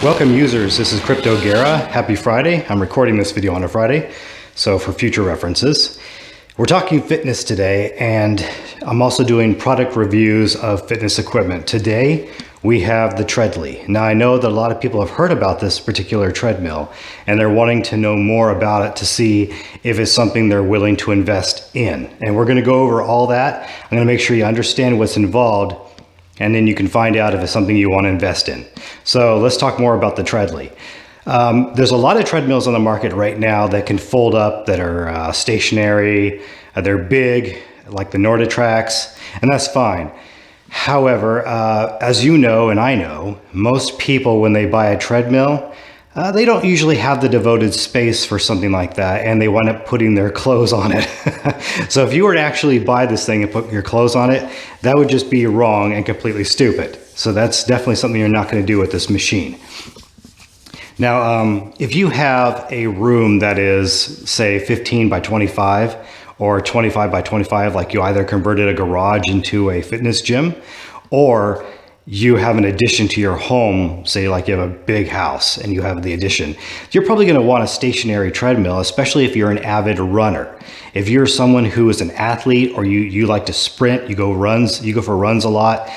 Welcome users, this is Crypto Guerra. Happy Friday. I'm recording this video on a Friday, so for future references. We're talking fitness today, and I'm also doing product reviews of fitness equipment. Today, we have the Treadly. Now I know that a lot of people have heard about this particular treadmill, and they're wanting to know more about it to see if it's something they're willing to invest in. And we're gonna go over all that. I'm gonna make sure you understand what's involved, and then you can find out if it's something you want to invest in. So let's talk more about the Treadly. There's a lot of treadmills on the market right now that can fold up, that are stationary, they're big, like the NordicTrax, and that's fine. However, as you know and I know, most people when they buy a treadmill, they don't usually have the devoted space for something like that, and they wind up putting their clothes on it. So if you were to actually buy this thing and put your clothes on it, that would just be wrong and completely stupid. So that's definitely something you're not going to do with this machine. Now, if you have a room that is, say, 15 by 25 or 25 by 25, like you either converted a garage into a fitness gym, or you have an addition to your home, say like you have a big house and you have the addition, you're probably going to want a stationary treadmill, especially if you're an avid runner. If you're someone who is an athlete, or you like to sprint, you go for runs a lot,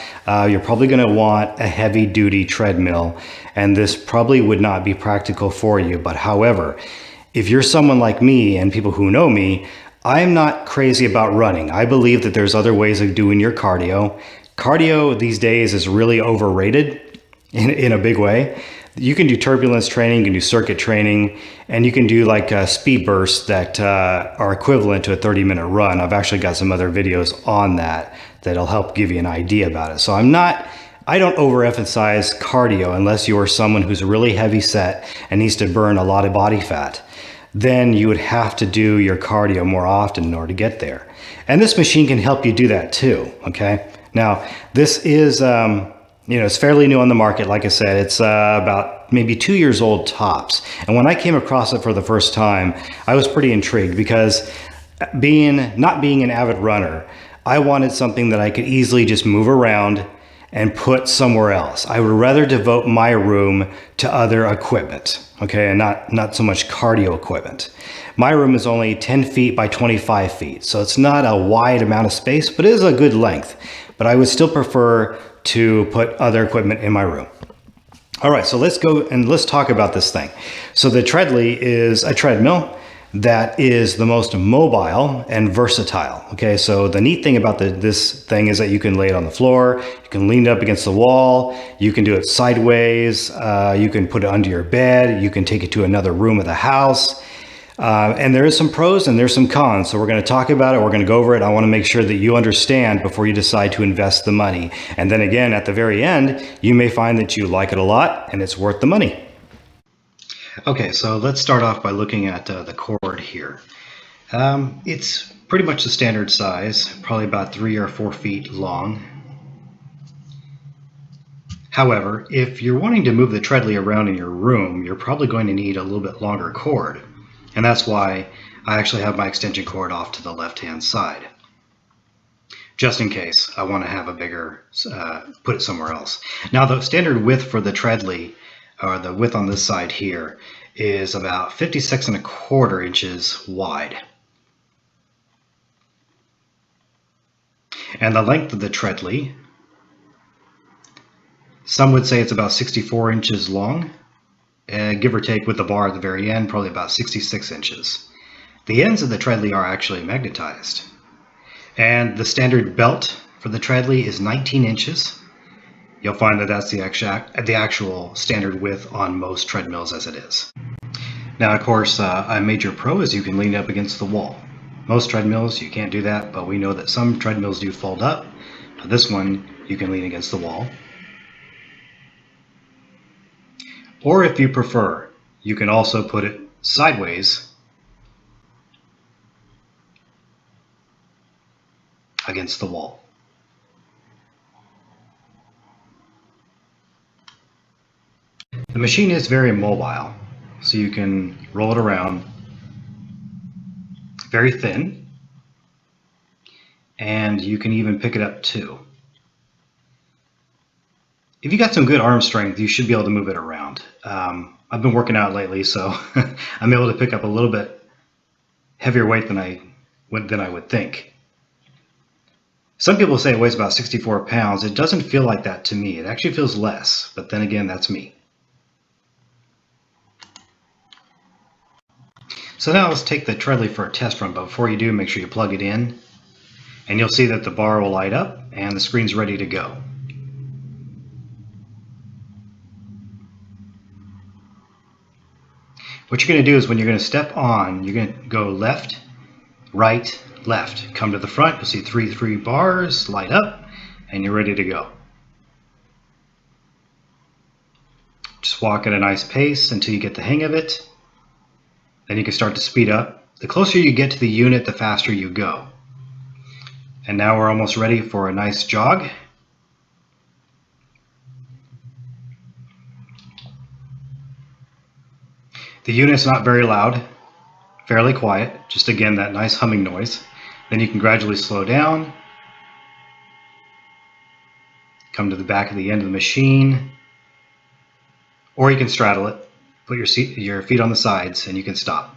you're probably going to want a heavy duty treadmill, and this probably would not be practical for you. But however, if you're someone like me, and people who know me, I'm not crazy about running. I believe that there's other ways of doing your cardio. Cardio these days is really overrated in a big way. You can do turbulence training, you can do circuit training, and you can do like speed bursts that are equivalent to a 30-minute run. I've actually got some other videos on that that'll help give you an idea about it. So I don't overemphasize cardio unless you are someone who's really heavy set and needs to burn a lot of body fat. Then you would have to do your cardio more often in order to get there. And this machine can help you do that too, okay? Now, this is, it's fairly new on the market. Like I said, it's about maybe 2 years old tops. And when I came across it for the first time, I was pretty intrigued because not being an avid runner, I wanted something that I could easily just move around and put somewhere else. I would rather devote my room to other equipment, okay, and not so much cardio equipment. My room is only 10 feet by 25 feet, so it's not a wide amount of space, but it is a good length. But I would still prefer to put other equipment in my room. All right, so let's go and let's talk about this thing. So the Treadly is a treadmill that is the most mobile and versatile. Okay, so the neat thing about this thing is that you can lay it on the floor, you can lean it up against the wall, you can do it sideways, you can put it under your bed, you can take it to another room of the house. And there is some pros and there's some cons. So we're going to talk about it. We're going to go over it. I want to make sure that you understand before you decide to invest the money. And then again, at the very end, you may find that you like it a lot and it's worth the money. Okay, so let's start off by looking at the cord here. It's pretty much the standard size, probably about 3 or 4 feet long. However, if you're wanting to move the Treadly around in your room, you're probably going to need a little bit longer cord. And that's why I actually have my extension cord off to the left-hand side, just in case I want to have a bigger, put it somewhere else. Now the standard width for the Treadly, or the width on this side here, is about 56¼ inches wide. And the length of the Treadly, some would say it's about 64 inches long, give or take with the bar at the very end, probably about 66 inches. The ends of the Treadly are actually magnetized. And the standard belt for the Treadly is 19 inches. You'll find that that's the actual standard width on most treadmills as it is. Now, of course, a major pro is you can lean up against the wall. Most treadmills, you can't do that, but we know that some treadmills do fold up. This one, you can lean against the wall. Or if you prefer, you can also put it sideways against the wall. The machine is very mobile, so you can roll it around. Very thin, and you can even pick it up too. if you got some good arm strength, you should be able to move it around. I've been working out lately, so I'm able to pick up a little bit heavier weight than I would think. Some people say it weighs about 64 pounds. It doesn't feel like that to me. It actually feels less, but then again, that's me. So now let's take the treadly for a test run, but before you do, make sure you plug it in, and you'll see that the bar will light up and the screen's ready to go. What you're going to do is when you're going to step on, you're going to go left, right, left. Come to the front, you'll see three bars light up, and you're ready to go. Just walk at a nice pace until you get the hang of it. Then you can start to speed up. The closer you get to the unit, the faster you go. And now we're almost ready for a nice jog. The unit's not very loud, fairly quiet, just again that nice humming noise. Then you can gradually slow down, come to the back of the end of the machine, or you can straddle it, put your feet on the sides, and you can stop.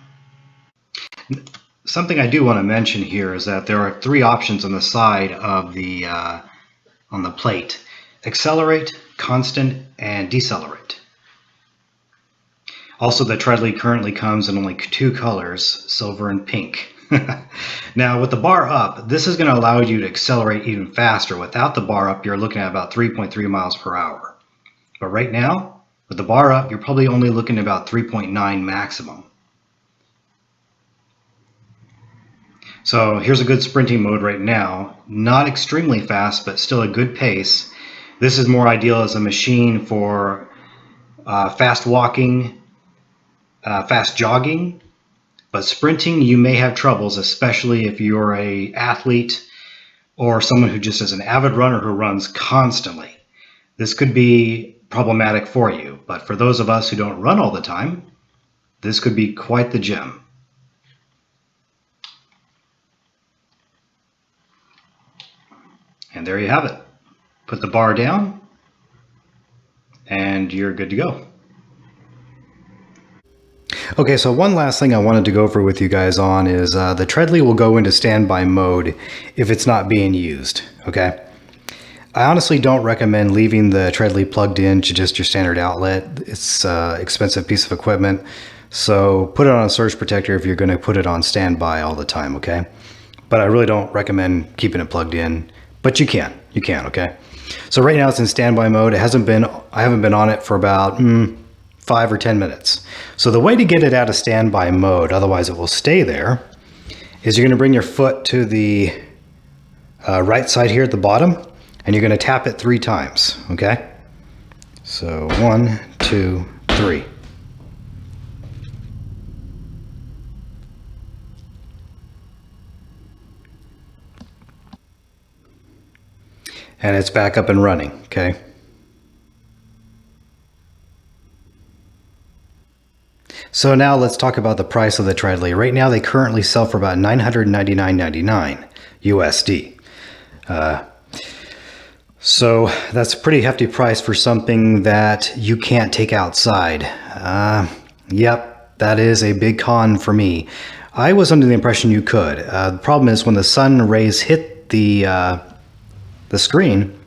Something I do want to mention here is that there are 3 options on the side of the on the plate: accelerate, constant, and decelerate. Also, the treadly currently comes in only 2 colors, silver and pink. Now, with the bar up, this is going to allow you to accelerate even faster. Without the bar up, you're looking at about 3.3 miles per hour. But right now, with the bar up, you're probably only looking at about 3.9 maximum. So here's a good sprinting mode right now. Not extremely fast, but still a good pace. This is more ideal as a machine for fast walking, fast jogging, but sprinting you may have troubles, especially if you're an athlete or someone who just is an avid runner who runs constantly. This could be problematic for you, but for those of us who don't run all the time, this could be quite the gem. And there you have it. Put the bar down and you're good to go. Okay, so one last thing I wanted to go over with you guys on is the treadly will go into standby mode if it's not being used, okay? I honestly don't recommend leaving the treadly plugged in to just your standard outlet. It's an expensive piece of equipment, so put it on a surge protector if you're going to put it on standby all the time, okay? But I really don't recommend keeping it plugged in, but you can, okay? So right now it's in standby mode. I haven't been on it for about 5 or 10 minutes. So the way to get it out of standby mode, otherwise it will stay there, is you're going to bring your foot to the right side here at the bottom, and you're going to tap it 3 times, okay? So 1, 2, 3. And it's back up and running, okay? So now let's talk about the price of the treadly. Right now they currently sell for about $999.99 USD. So that's a pretty hefty price for something that you can't take outside. Yep, that is a big con for me. I was under the impression you could. The problem is when the sun rays hit the screen,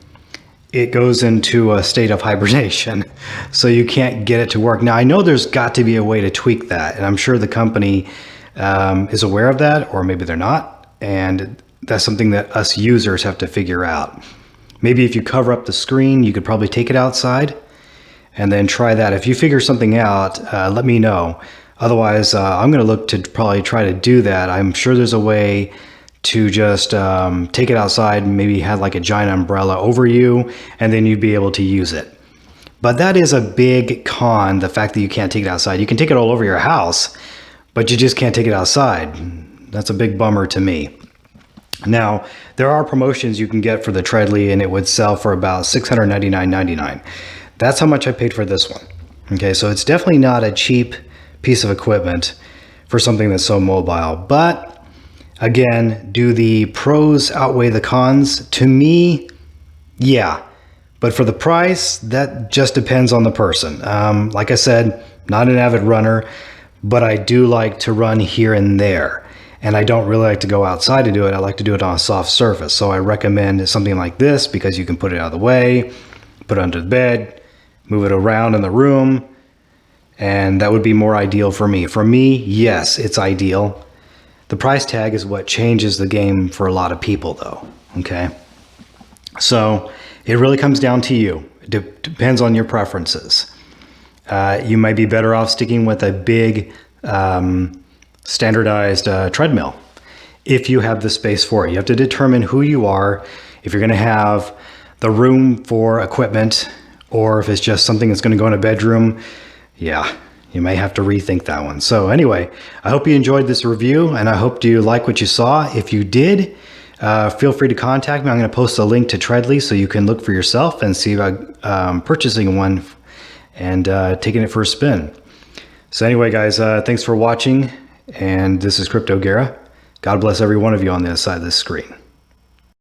it goes into a state of hibernation, so you can't get it to work. Now, I know there's got to be a way to tweak that, and I'm sure the company is aware of that, or maybe they're not, and that's something that us users have to figure out. Maybe if you cover up the screen, you could probably take it outside and then try that. If you figure something out, let me know. Otherwise, I'm going to look to probably try to do that. I'm sure there's a way to just take it outside, maybe have like a giant umbrella over you, and then you'd be able to use it. But that is a big con, the fact that you can't take it outside. You can take it all over your house, but you just can't take it outside. That's a big bummer to me. Now, there are promotions you can get for the treadly, and it would sell for about $699.99. That's how much I paid for this one. Okay, so it's definitely not a cheap piece of equipment for something that's so mobile. But again, do the pros outweigh the cons? To me, yeah. But for the price, that just depends on the person. Like I said, not an avid runner, but I do like to run here and there. And I don't really like to go outside to do it. I like to do it on a soft surface. So I recommend something like this because you can put it out of the way, put it under the bed, move it around in the room, and that would be more ideal for me. For me, yes, it's ideal. The price tag is what changes the game for a lot of people though, okay? So it really comes down to you. It depends on your preferences. You might be better off sticking with a big standardized treadmill if you have the space for it. You have to determine who you are, if you're going to have the room for equipment, or if it's just something that's going to go in a bedroom. Yeah, you may have to rethink that one. So anyway, I hope you enjoyed this review, and I hope you like what you saw. If you did, feel free to contact me. I'm going to post a link to Treadly so you can look for yourself and see about purchasing one and taking it for a spin. So anyway, guys, thanks for watching. And this is Crypto Gara. God bless every one of you on the other side of this screen.